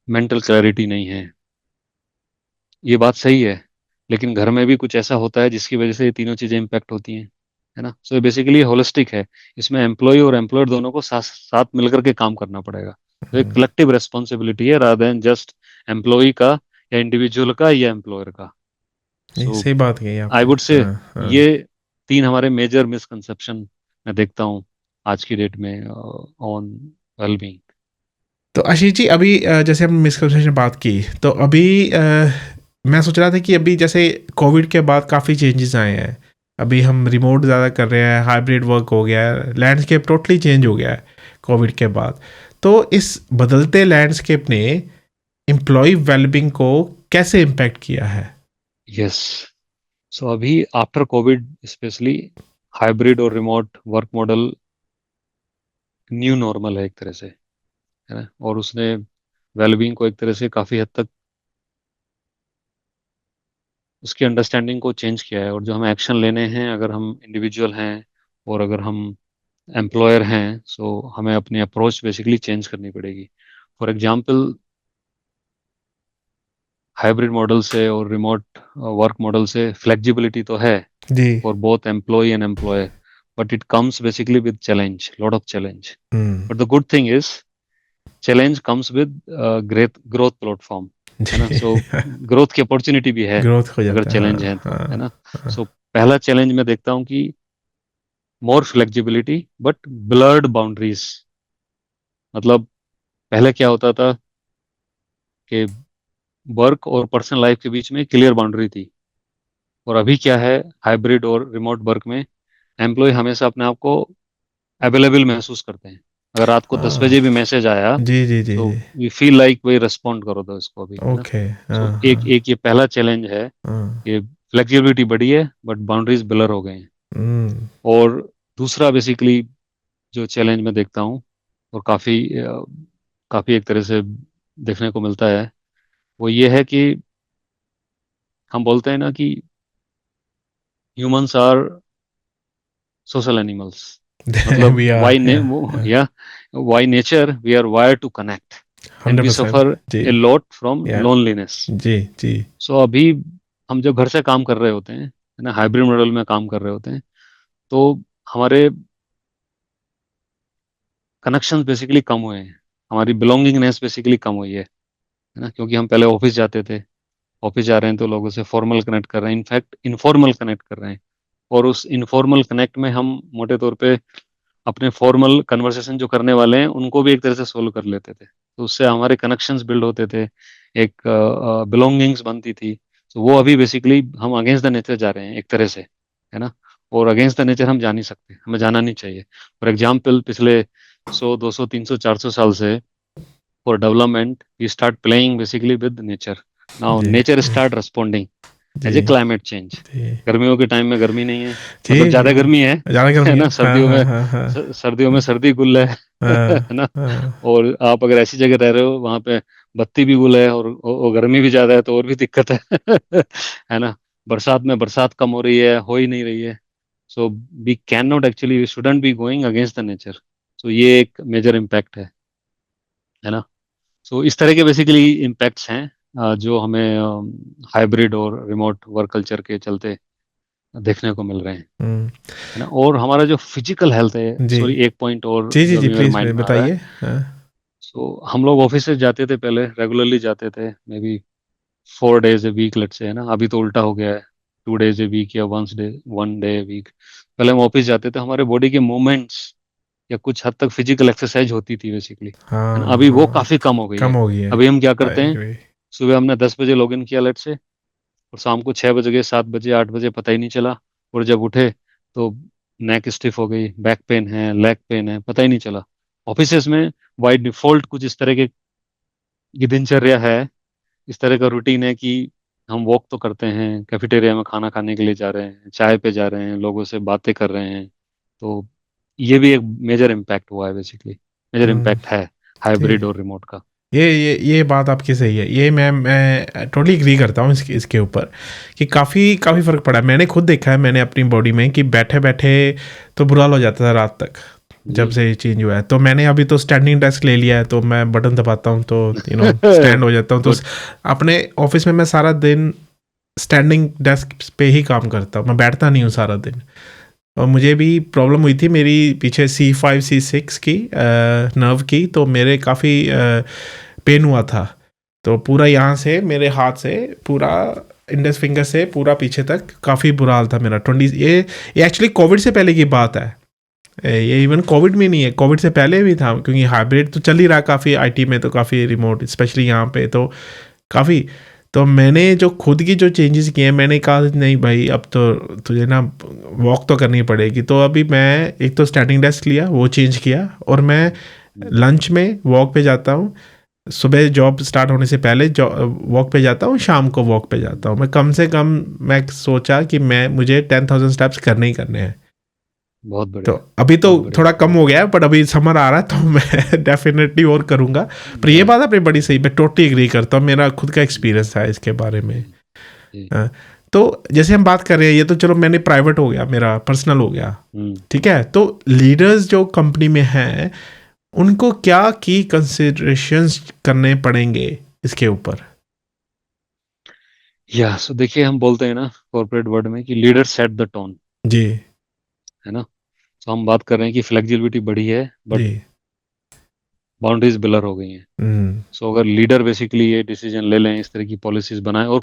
Speaker 1: मेंटल क्लैरिटी नहीं है। ये बात सही है, लेकिन घर में भी कुछ ऐसा होता है जिसकी वजह से ये तीनों चीजें इम्पैक्ट होती हैं, है ना। सो बेसिकली होलिस्टिक है, इसमें एम्प्लॉय और एम्प्लॉयर दोनों को साथ साथ मिलकर के काम करना पड़ेगा। तो एक कलेक्टिव रेस्पॉन्सिबिलिटी है, रादर देन जस्ट एम्प्लॉय का या इंडिविजुअल का या एम्प्लॉयर का।
Speaker 2: नहीं
Speaker 1: सो
Speaker 2: सही बात कही
Speaker 1: आई
Speaker 2: आपने
Speaker 1: वुड से
Speaker 2: हाँ हाँ
Speaker 1: ये 3 हमारे मेजर मिसकंसेप्शन मैं देखता हूँ आज की डेट में ऑन वेलबींग।
Speaker 2: तो आशीष जी अभी जैसे हम मिसकंसेप्शन बात की तो अभी मैं सोच रहा था कि अभी जैसे कोविड के बाद काफ़ी चेंजेस आए हैं अभी हम रिमोट ज़्यादा कर रहे हैं हाइब्रिड वर्क हो गया है लैंडस्केप टोटली चेंज हो गया है कोविड के बाद तो इस बदलते लैंडस्केप ने एम्प्लॉय वेलबींग को कैसे इम्पैक्ट किया है?
Speaker 1: यस, सो अभी आफ्टर कोविड स्पेशली हाइब्रिड और remote work model new normal है एक तरह से, है ना। और उसने वेलबींग को एक तरह से काफ़ी हद तक उसकी अंडरस्टैंडिंग को चेंज किया है। और जो हमें एक्शन लेने हैं, अगर हम इंडिविजुअल हैं और अगर हम एम्प्लॉयर हैं, सो हमें अपनी अप्रोच बेसिकली चेंज करनी पड़ेगी। फॉर एग्जांपल, हाइब्रिड मॉडल से और रिमोट वर्क मॉडल से फ्लेक्सिबिलिटी तो है
Speaker 2: जी।
Speaker 1: For both employ and employer, but it comes basically with challenge, lot of challenge.
Speaker 2: Hmm.
Speaker 1: But the good thing is challenge comes with great growth platform, है ना।
Speaker 2: जी।
Speaker 1: So growth की opportunity भी है
Speaker 2: growth हो
Speaker 1: अगर
Speaker 2: जाता है,
Speaker 1: चैलेंज है
Speaker 2: हाँ
Speaker 1: तो, है
Speaker 2: हाँ
Speaker 1: ना।
Speaker 2: हाँ।
Speaker 1: सो पहला चैलेंज मैं देखता हूँ कि मोर फ्लेक्सिबिलिटी बट ब्लर्ड बाउंड्रीज। मतलब पहले क्या होता था कि वर्क और पर्सनल लाइफ के बीच में क्लियर बाउंड्री थी, और अभी क्या है, हाइब्रिड और रिमोट वर्क में एम्प्लॉय हमेशा अपने आप को अवेलेबल महसूस करते हैं। अगर रात को 10 बजे भी
Speaker 2: हाँ।
Speaker 1: मैसेज आया
Speaker 2: जी जी जी
Speaker 1: तो
Speaker 2: जी।
Speaker 1: वी फील लाइक वही रिस्पॉन्ड करो दो इसको अभी, है ना।
Speaker 2: ओके। हाँ
Speaker 1: सो
Speaker 2: हाँ
Speaker 1: एक एक ये पहला चैलेंज है
Speaker 2: हाँ।
Speaker 1: कि फ्लेक्सिबिलिटी बढ़ी है बट बाउंड्रीज ब्लर हो गए हैं।
Speaker 2: हम्म।
Speaker 1: और दूसरा बेसिकली जो चैलेंज मैं देखता हूँ और काफ़ी काफ़ी एक तरह से देखने को मिलता है, वो ये है कि हम बोलते हैं ना कि ह्यूमंस आर सोशल एनिमल्स। मतलब
Speaker 2: वी आर,
Speaker 1: वाई ने वो या by nature we are wired to connect and we
Speaker 2: 100%।
Speaker 1: Suffer
Speaker 2: जी।
Speaker 1: ए लॉट फ्रॉम
Speaker 2: या।
Speaker 1: लोनलीनेस।
Speaker 2: जी जी।
Speaker 1: सो अभी हम जब घर से काम कर रहे होते हैं, है ना, हाइब्रिड मॉडल में काम कर रहे होते हैं, तो हमारे कनेक्शंस बेसिकली कम हुए हैं, हमारी बिलोंगिंगनेस बेसिकली कम हुई है ना। क्योंकि हम पहले ऑफिस जाते थे, ऑफिस जा रहे हैं तो लोगों से फॉर्मल कनेक्ट कर रहे हैं, इनफैक्ट इनफॉर्मल कनेक्ट कर रहे हैं। और उस इनफॉर्मल कनेक्ट में हम मोटे तौर पे अपने फॉर्मल कन्वर्सेशन जो करने वाले हैं उनको भी एक तरह से सोल्व कर लेते थे, तो उससे हमारे कनेक्शंस बिल्ड होते थे, एक बिलोंगिंग्स बनती थी। तो वो अभी बेसिकली हम अगेंस्ट द नेचर जा रहे हैं एक तरह से, है ना। और अगेंस्ट द नेचर हम जा नहीं सकते, हमें जाना नहीं चाहिए। फॉर एग्जाम्पल, पिछले 100 200 300 400 साल से for development we start playing basically with nature. Now
Speaker 2: जी
Speaker 1: नेचर स्टार्ट रिस्पॉन्डिंग
Speaker 2: जी
Speaker 1: एज ए क्लाइमेट चेंज।
Speaker 2: जी
Speaker 1: गर्मियों के टाइम में गर्मी नहीं है,
Speaker 2: जी
Speaker 1: मतलब
Speaker 2: जी।
Speaker 1: ज्यादा गर्मी
Speaker 2: ज़्यादा
Speaker 1: है
Speaker 2: गर्मी है,
Speaker 1: ना।
Speaker 2: हाँ
Speaker 1: सर्दियों
Speaker 2: हाँ
Speaker 1: में
Speaker 2: हाँ हाँ
Speaker 1: सर्दियों में सर्दी गुल है
Speaker 2: हाँ
Speaker 1: ना।
Speaker 2: हाँ।
Speaker 1: और आप अगर ऐसी जगह रह रहे हो वहां पे बत्ती भी गुल है और गर्मी भी ज्यादा है तो और भी दिक्कत है है ना। बरसात में बरसात कम हो रही है, हो ही नहीं रही है। So we can not actually, we shouldn't be going against the nature. So ये एक मेजर इम्पैक्ट है ना। सो इस तरह के बेसिकली इम्पैक्ट्स हैं जो हमें हाइब्रिड और रिमोट वर्क कल्चर के चलते देखने को मिल रहे हैं,
Speaker 2: हम्म।
Speaker 1: है ना। और हमारा जो फिजिकल हेल्थ है,
Speaker 2: जी
Speaker 1: सॉरी, एक पॉइंट और
Speaker 2: जी जी
Speaker 1: जो
Speaker 2: जी,
Speaker 1: अभी मेरे
Speaker 2: प्लीज़
Speaker 1: माइंड में आ रहा है।
Speaker 2: बताइए। हाँ।
Speaker 1: सो हम लोग ऑफिस से जाते थे पहले, रेगुलरली जाते थे, maybe 4 days a week late से, है ना। अभी तो उल्टा हो गया है, 2 डेज ए वीक या 1 डे वीक। पहले हम ऑफिस जाते थे, हमारे बॉडी के मूवमेंट्स या कुछ हद तक फिजिकल एक्सरसाइज होती थी बेसिकली, है ना।
Speaker 2: हाँ
Speaker 1: अभी वो
Speaker 2: हाँ।
Speaker 1: काफी कम हो गई
Speaker 2: कम
Speaker 1: है।
Speaker 2: हो गई है।
Speaker 1: अभी हम क्या
Speaker 2: आई
Speaker 1: करते हैं,
Speaker 2: एग्री।
Speaker 1: सुबह हमने 10 बजे लॉग इन किया लेट से, और शाम को 6 बजे 7 बजे 8 बजे पता ही नहीं चला। और जब उठे तो नेक स्टिफ हो गई, बैक पेन है, लेग पेन है, पता ही नहीं चला। ऑफिसेज में बाय डिफॉल्ट कुछ इस तरह के की दिनचर्या है, इस तरह का रूटीन है कि हम वॉक तो करते हैं, कैफेटेरिया में खाना खाने के लिए जा रहे हैं, चाय पे जा रहे हैं, लोगों से बातें कर रहे हैं। तो ये भी एक मेजर इम्पैक्ट हुआ है बेसिकली, मेजर
Speaker 2: हम्म।
Speaker 1: इम्पैक्ट है
Speaker 2: जी।
Speaker 1: हाइब्रिड और रिमोट का।
Speaker 2: ये बात आपकी सही है, ये मैं टोटली एग्री करता हूँ इसके ऊपर कि काफ़ी काफ़ी फ़र्क पड़ा है। मैंने खुद देखा है, मैंने अपनी बॉडी में कि बैठे बैठे तो बुरा हाल हो जाता था रात तक।
Speaker 1: जी
Speaker 2: जब से ये चेंज हुआ है तो मैंने अभी तो स्टैंडिंग डेस्क ले लिया है, तो मैं बटन दबाता हूँ तो स्टैंड हो जाता हूँ। तो
Speaker 1: गुड।
Speaker 2: अपने ऑफिस में मैं सारा दिन स्टैंडिंग डेस्क पे ही काम करता हूँ, मैं बैठता नहीं हूँ सारा दिन। और मुझे भी प्रॉब्लम हुई थी मेरी पीछे C5 C6 की नर्व की, तो मेरे काफ़ी पेन हुआ था। तो पूरा यहाँ से मेरे हाथ से पूरा इंडेक्स फिंगर से पूरा पीछे तक काफ़ी बुरा हाल था मेरा। 20 ये एक्चुअली कोविड से पहले की बात है। ये इवन कोविड में नहीं है, कोविड से पहले भी था, क्योंकि हाइब्रिड तो चल ही रहा काफ़ी, आईटी में तो काफ़ी, रिमोट स्पेशली यहाँ पे तो काफ़ी। तो मैंने जो खुद की जो चेंजेस किए हैं, मैंने कहा नहीं भाई अब तो तुझे ना वॉक तो करनी पड़ेगी। तो अभी मैं एक तो स्टैंडिंग डेस्क लिया, वो चेंज किया, और मैं लंच में वॉक पे जाता हूँ, सुबह जॉब स्टार्ट होने से पहले वॉक पे जाता हूँ, शाम को वॉक पे जाता हूँ। मैं कम से कम मैं सोचा कि मुझे 10,000 स्टेप्स करने ही करने हैं।
Speaker 1: बहुत
Speaker 2: तो
Speaker 1: बढ़िया,
Speaker 2: अभी तो
Speaker 1: बहुत बढ़िया,
Speaker 2: थोड़ा कम
Speaker 1: बहुत
Speaker 2: हो
Speaker 1: बढ़िया।
Speaker 2: गया है, बट अभी समर आ रहा है तो मैं डेफिनेटली और करूँगा। पर ये
Speaker 1: राइट।
Speaker 2: बात आपने बड़ी सही, मैं टोटली एग्री करता हूँ, मेरा खुद का एक्सपीरियंस था इसके बारे में।
Speaker 1: जी।
Speaker 2: हाँ, तो जैसे हम बात कर रहे हैं, ये तो चलो मैंने प्राइवेट हो गया, मेरा पर्सनल हो गया,
Speaker 1: हम्म।
Speaker 2: ठीक है। तो लीडर्स जो कंपनी में हैं, उनको क्या की कंसिडरेशंस करने पड़ेंगे इसके ऊपर?
Speaker 1: या सो देखिए, हम बोलते हैं ना कॉर्पोरेट वर्ल्ड में कि लीडर सेट द टोन,
Speaker 2: जी।
Speaker 1: है ना। तो हम बात कर रहे हैं कि फ्लेक्सिबिलिटी बढ़ी है,
Speaker 2: जी।
Speaker 1: बट बाउंड्रीज ब्लर हो गई हैं।
Speaker 2: हम्म।
Speaker 1: सो अगर लीडर बेसिकली ये डिसीजन ले लें, इस तरह की पॉलिसीज बनाएं, और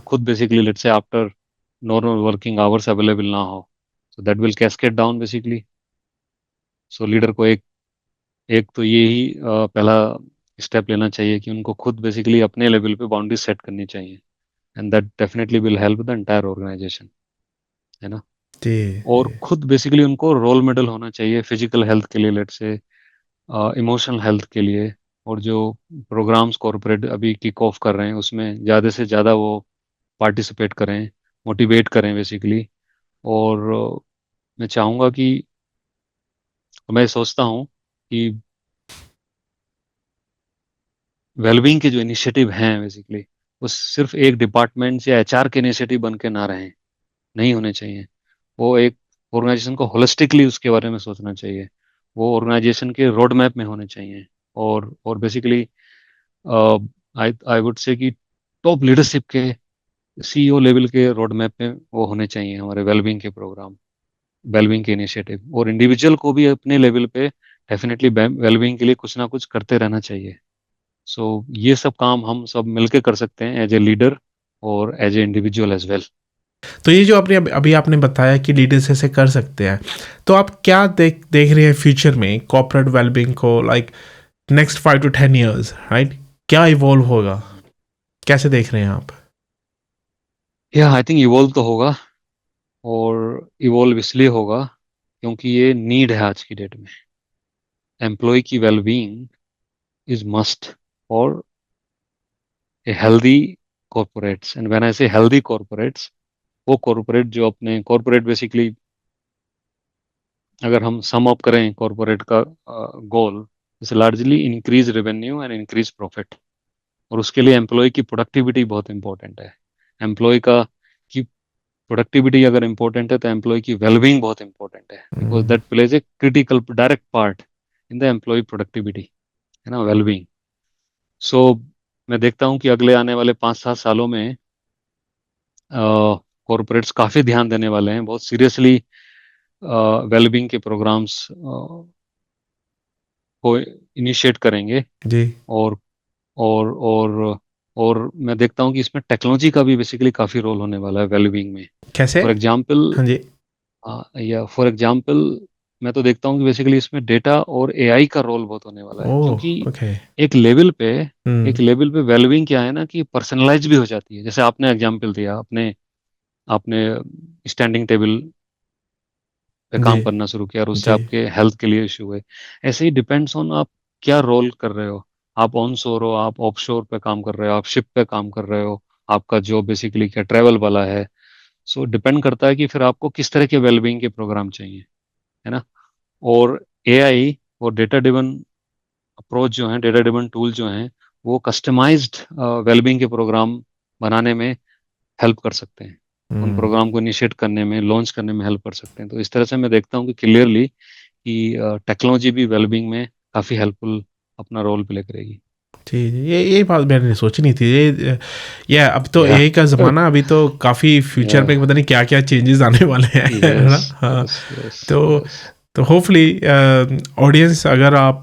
Speaker 1: खुद basically let's say after normal working hours available ना हो, so that will cascade down basically. So leader को एक एक तो ये ही पहला स्टेप लेना चाहिए कि उनको खुद बेसिकली अपने लेवल पे बाउंड्री सेट करनी चाहिए, and that definitely will help the entire organisation, है ना।
Speaker 2: जी।
Speaker 1: और खुद बेसिकली उनको रोल मॉडल होना चाहिए फिजिकल हेल्थ के लिए, लेट्स से इमोशनल हेल्थ के लिए। और जो प्रोग्राम्स कॉरपोरेट अभी किक ऑफ कर रहे हैं उसमें ज़्यादा से ज़्यादा वो पार्टिसिपेट करें, मोटिवेट करें बेसिकली। और मैं चाहूँगा कि, मैं सोचता हूँ कि वेलबींग के जो इनिशिएटिव हैं बेसिकली, वो सिर्फ एक डिपार्टमेंट या एचआर के इनिशिएटिव बन के ना रहें, नहीं होने चाहिए। वो एक ऑर्गेनाइजेशन को होलिस्टिकली उसके बारे में सोचना चाहिए, वो ऑर्गेनाइजेशन के रोड मैप में होने चाहिए। और basically I I would say कि टॉप लीडरशिप के सीईओ लेवल के रोड मैप में वो होने चाहिए हमारे वेलबींग के प्रोग्राम, वेलबींग के इनिशिएटिव। और इंडिविजुअल को भी अपने लेवल पे डेफिनेटली वेलबींग के लिए कुछ ना कुछ करते रहना चाहिए। सो ये सब काम हम सब मिलके कर सकते हैं एज ए लीडर और as a individual as well.
Speaker 2: तो ये जो आपने अभी आपने बताया कि लीडर्स ऐसे कर सकते हैं, तो आप क्या देख देख रहे हैं फ्यूचर में कॉर्पोरेट वेलबींग को, like next 5 to 10 years, right? क्या इवॉल्व होगा, कैसे देख रहे हैं आप?
Speaker 1: या आई थिंक इवॉल्व तो होगा, और इवॉल्व इसलिए होगा क्योंकि ये नीड है आज की डेट में। एम्प्लॉय की wellbeing is must for a healthy corporates. And when I से हेल्दी कॉर्पोरेट्स, वो कॉर्पोरेट जो अपने कॉर्पोरेट बेसिकली, अगर हम सम अप करें कॉर्पोरेट का goal, is largely increase revenue and increase profit. और उसके लिए एम्प्लॉय की प्रोडक्टिविटी बहुत इंपॉर्टेंट है। एम्प्लॉय का की प्रोडक्टिविटी अगर इंपॉर्टेंट है, तो एम्प्लॉय की वेलबींग बहुत इंपॉर्टेंट है, because
Speaker 2: hmm.
Speaker 1: That plays a critical direct part in the employee productivity, है ना, वेलबींग। सो मैं देखता हूँ कि अगले आने वाले 5-7 सालों में कॉरपोरेट्स काफ़ी ध्यान देने वाले हैं, बहुत सीरियसली वेलबींग के प्रोग्राम्स को इनिशिएट करेंगे।
Speaker 2: जी।
Speaker 1: और और और मैं देखता हूँ कि इसमें टेक्नोलॉजी का भी बेसिकली काफ़ी रोल होने वाला है वेलबींग में।
Speaker 2: कैसे?
Speaker 1: फॉर एग्जांपल,
Speaker 2: हाँ जी।
Speaker 1: या फॉर एग्जांपल मैं तो देखता हूँ कि बेसिकली इसमें डेटा और एआई का रोल बहुत होने वाला है,
Speaker 2: ओह,
Speaker 1: क्योंकि
Speaker 2: ओके।
Speaker 1: एक लेवल पे
Speaker 2: हम्म।
Speaker 1: एक लेवल पे वेलबींग क्या है ना, कि पर्सनलाइज भी हो जाती है। जैसे आपने एग्जांपल दिया, आपने आपने स्टैंडिंग टेबल पे
Speaker 2: जी।
Speaker 1: काम करना शुरू किया और उससे
Speaker 2: जी।
Speaker 1: आपके हेल्थ के लिए इशू हुए। ऐसे ही डिपेंड्स ऑन आप क्या रोल कर रहे हो। आप ऑन शोर हो, आप ऑफ शोर पे काम कर रहे हो, आप शिप पे काम कर रहे हो, आपका जॉब बेसिकली क्या ट्रैवल वाला है। सो डिपेंड करता है कि फिर आपको किस तरह के वेलबींग के प्रोग्राम चाहिए, है ना। और एआई और डेटा ड्रिवन अप्रोच जो है, डेटा ड्रिवन टूल जो हैं, वो कस्टमाइज्ड वेलबींग के प्रोग्राम बनाने में हेल्प कर सकते हैं, उन
Speaker 2: हम्म।
Speaker 1: प्रोग्राम को इनिशिएट करने में, लॉन्च करने में हेल्प कर सकते हैं। तो इस तरह से मैं देखता हूँ कि क्लियरली कि टेक्नोलॉजी भी वेलबींग में काफ़ी हेल्पफुल अपना रोल प्ले करेगी।
Speaker 2: जी जी, ये बात मैंने सोची नहीं थी। ये अब तो
Speaker 1: या
Speaker 2: एआई का ज़माना, अभी तो काफ़ी फ्यूचर में पता नहीं क्या क्या चेंजेस आने वाले हैं, है
Speaker 1: यस,
Speaker 2: ना? हाँ।
Speaker 1: यस, यस,
Speaker 2: तो
Speaker 1: यस।
Speaker 2: तो होपफुली ऑडियंस, अगर आप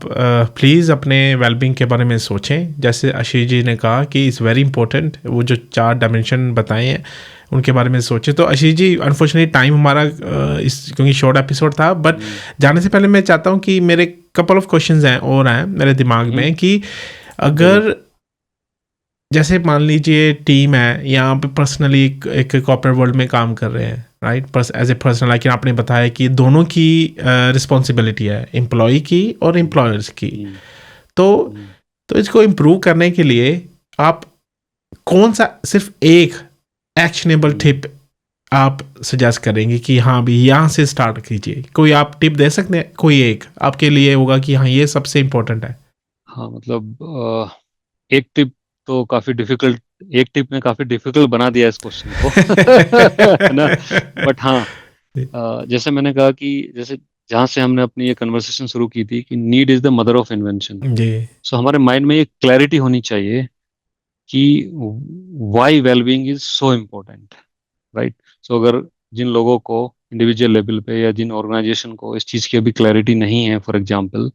Speaker 2: प्लीज़ अपने वेलबींग के बारे में सोचें, जैसे आशीष जी ने कहा कि इज़ वेरी इंपॉर्टेंट, वो जो 4 डायमेंशन बताए हैं उनके बारे में सोचें। तो आशीष जी, अनफॉर्चुनेटली टाइम हमारा इस क्योंकि शॉर्ट एपिसोड था, बट जाने से पहले मैं चाहता हूँ कि मेरे कपल ऑफ क्वेश्चंस हैं और हैं मेरे दिमाग में, कि
Speaker 1: जरूर।
Speaker 2: अगर जैसे मान लीजिए टीम है, यहाँ पे पर्सनली एक कॉर्पोरेट वर्ल्ड में काम कर रहे हैं, राइट, एज ए पर्सनल, लेकिन आपने बताया कि दोनों की रिस्पॉन्सिबिलिटी है, एम्प्लॉय की और एम्प्लॉयर्स की। तो इसको इम्प्रूव करने के लिए आप कौन सा सिर्फ एक एक्शनेबल टिप आप सजेस्ट करेंगे कि हाँ भी यहाँ से स्टार्ट कीजिए? कोई आप टिप दे सकते हैं, कोई एक आपके लिए होगा कि हाँ ये सबसे इम्पोर्टेंट है?
Speaker 1: हाँ मतलब एक टिप तो काफी डिफिकल्ट, एक टिप ने काफी डिफिकल्ट बना दिया इस क्वेश्चन को है ना। बट हाँ, जैसे मैंने कहा कि जैसे जहाँ से हमने अपनी ये कन्वर्सेशन शुरू की थी कि need is the mother of invention.
Speaker 2: जी।
Speaker 1: सो हमारे माइंड में ये क्लैरिटी होनी चाहिए कि why wellbeing is so important, right. So अगर जिन लोगों को इंडिविजुअल लेवल पे या जिन ऑर्गेनाइजेशन को इस चीज़ की अभी क्लैरिटी नहीं है, फॉर एग्जांपल,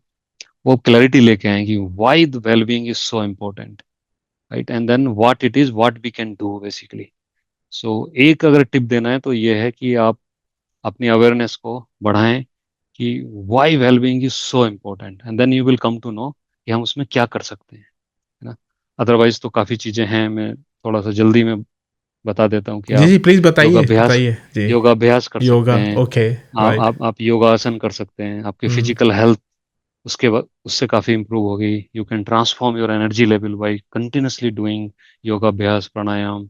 Speaker 1: वो क्लैरिटी लेके आए कि why the wellbeing is so important, right, and then what it is, what we can do basically. So एक अगर टिप देना है तो ये है कि आप अपनी अवेयरनेस को बढ़ाएं कि why wellbeing is so important, and then you will come to know कि हम उसमें क्या कर सकते हैं, है ना। अदरवाइज तो काफ़ी चीज़ें हैं, मैं थोड़ा सा जल्दी में बता देता हूँ कि
Speaker 2: जी
Speaker 1: आप
Speaker 2: जी, प्लीज बताइए
Speaker 1: योगाभ्यास
Speaker 2: बताइए जी।
Speaker 1: योगाभ्यास कर सकते
Speaker 2: योगा,
Speaker 1: हैं।
Speaker 2: Okay, right.
Speaker 1: आप योगासन कर सकते हैं, आपकी फिजिकल हेल्थ उससे काफ़ी इंप्रूव होगी। You can transform your energy level by continuously doing योगाभ्यास, प्राणायाम।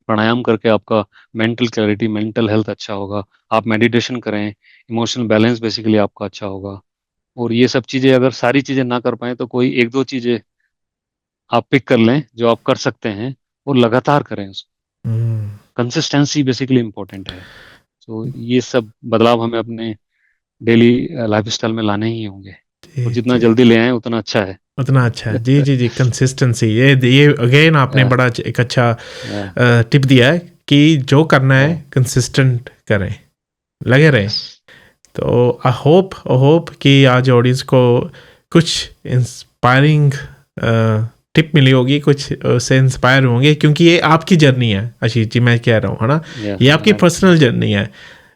Speaker 1: प्राणायाम करके आपका मेंटल क्लैरिटी, मेंटल हेल्थ अच्छा होगा। आप मेडिटेशन करें, इमोशनल बैलेंस बेसिकली आपका अच्छा होगा। और ये सब चीज़ें अगर सारी चीज़ें ना कर पाए तो कोई एक दो चीज़ें आप पिक कर लें जो आप कर सकते हैं और लगातार करें उसको। कंसिस्टेंसी बेसिकली इंपॉर्टेंट है। तो ये सब बदलाव हमें अपने डेली लाइफस्टाइल में लाने ही होंगे,
Speaker 2: जी
Speaker 1: और जितना
Speaker 2: जी,
Speaker 1: जल्दी ले आए उतना अच्छा है।
Speaker 2: उतना अच्छा है। जी जी जी, कंसिस्टेंसी, ये अगेन आपने बड़ा एक अच्छा टिप दिया है कि जो करना है कंसिस्टेंट करें, लगे रहे।
Speaker 1: यस।
Speaker 2: तो आई होप कि आज ऑडियंस को कुछ इंस्पायरिंग टिप मिली होगी, कुछ से इंस्पायर होंगे, क्योंकि ये आपकी जर्नी है आशीष जी, मैं कह रहा हूँ, है ना। ये आपकी पर्सनल जर्नी है।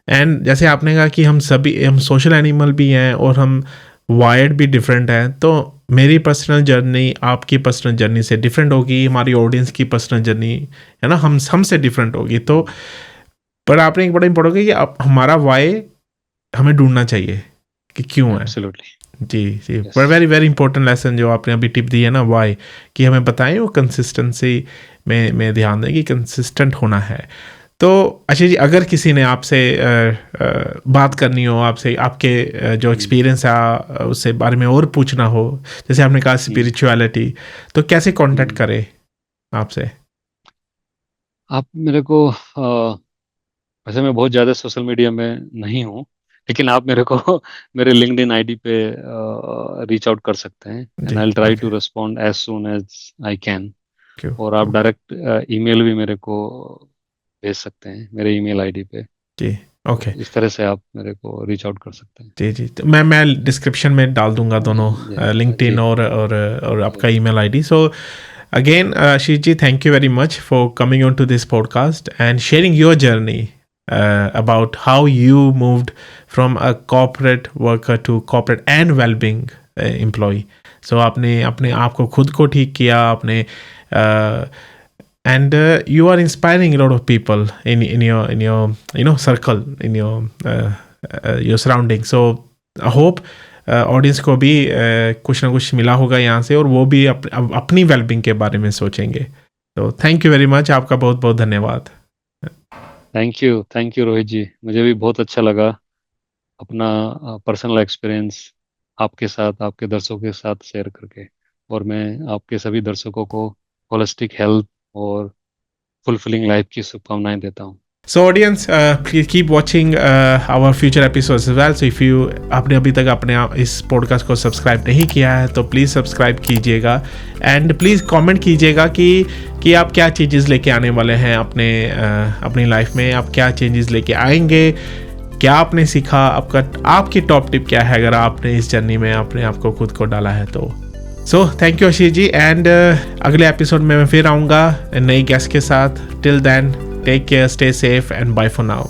Speaker 2: एंड जैसे आपने कहा कि हम सोशल एनिमल भी हैं और हम वायर्ड भी डिफरेंट हैं, तो मेरी पर्सनल जर्नी आपकी पर्सनल जर्नी से डिफरेंट होगी, हमारी ऑडियंस की पर्सनल जर्नी, है ना, हमसे डिफरेंट होगी। तो पर आपने एक बड़ा इंपॉर्टेंट किया कि आप हमारा वाई हमें ढूंढना चाहिए कि क्यों है।
Speaker 1: एब्सोल्युटली।
Speaker 2: जी जी, पर वेरी वेरी इंपॉर्टेंट लेसन जो आपने अभी टिप दी है ना, वाई, कि हमें बताएं, वो कंसिस्टेंसी में ध्यान दें कि कंसिस्टेंट होना है। तो अच्छा जी, अगर किसी ने आपसे बात करनी हो, आपसे आपके जो एक्सपीरियंस है उससे बारे में और पूछना हो, जैसे आपने कहा स्पिरिचुअलिटी, तो कैसे कांटेक्ट करे आपसे?
Speaker 1: आप मेरे को वैसे मैं बहुत ज़्यादा सोशल मीडिया में नहीं हूँ, लेकिन आप मेरे को मेरे लिंक्डइन आईडी पे रीच आउट कर सकते हैं, एंड
Speaker 2: जी,
Speaker 1: I will try to
Speaker 2: okay,
Speaker 1: respond as soon as I can.
Speaker 2: क्यों,
Speaker 1: और आप डायरेक्ट ईमेल भी मेरे को भेज सकते हैं मेरे ईमेल आईडी पे।
Speaker 2: जी,
Speaker 1: तो
Speaker 2: ओके,
Speaker 1: इस तरह से आप मेरे को रीच आउट कर सकते हैं।
Speaker 2: जी जी, तो मैं डिस्क्रिप्शन में डाल दूंगा दोनों, लिंक्डइन
Speaker 1: जी
Speaker 2: और आपका email ID. So again Ashish ji, thank you very much for coming on to this podcast and sharing your journey about how you moved from a corporate worker to corporate and well-being employee. So आपने अपने आप को खुद को ठीक किया आपने, and you are inspiring a lot of people in your circle, in your surrounding. So I hope audience को भी कुछ ना कुछ मिला होगा यहाँ से, और वो भी अपनी वेलबींग के बारे में सोचेंगे। तो थैंक यू वेरी मच, आपका बहुत बहुत धन्यवाद।
Speaker 1: थैंक यू रोहित जी, मुझे भी बहुत अच्छा लगा अपना पर्सनल एक्सपीरियंस आपके साथ, आपके दर्शकों के साथ शेयर करके। और मैं आपके सभी दर्शकों को होलिस्टिक हेल्थ और फुलफिलिंग लाइफ की शुभकामनाएं देता हूँ।
Speaker 2: So audience, please keep watching our future episodes as well. So if you आपने अभी तक अपने इस पॉडकास्ट को सब्सक्राइब नहीं किया है तो प्लीज़ सब्सक्राइब कीजिएगा, एंड प्लीज़ कमेंट कीजिएगा कि आप क्या चेंजेस लेके आने वाले हैं अपनी लाइफ में, आप क्या चेंजेस लेके आएंगे, क्या आपने सीखा, आपकी टॉप टिप क्या है अगर आपने इस जर्नी में अपने आप को खुद को डाला है तो। So thank you Ashish ji, and अगले एपिसोड में मैं फिर आऊँगा नई गेस्ट के साथ। Till then, take care, stay safe, and bye for now.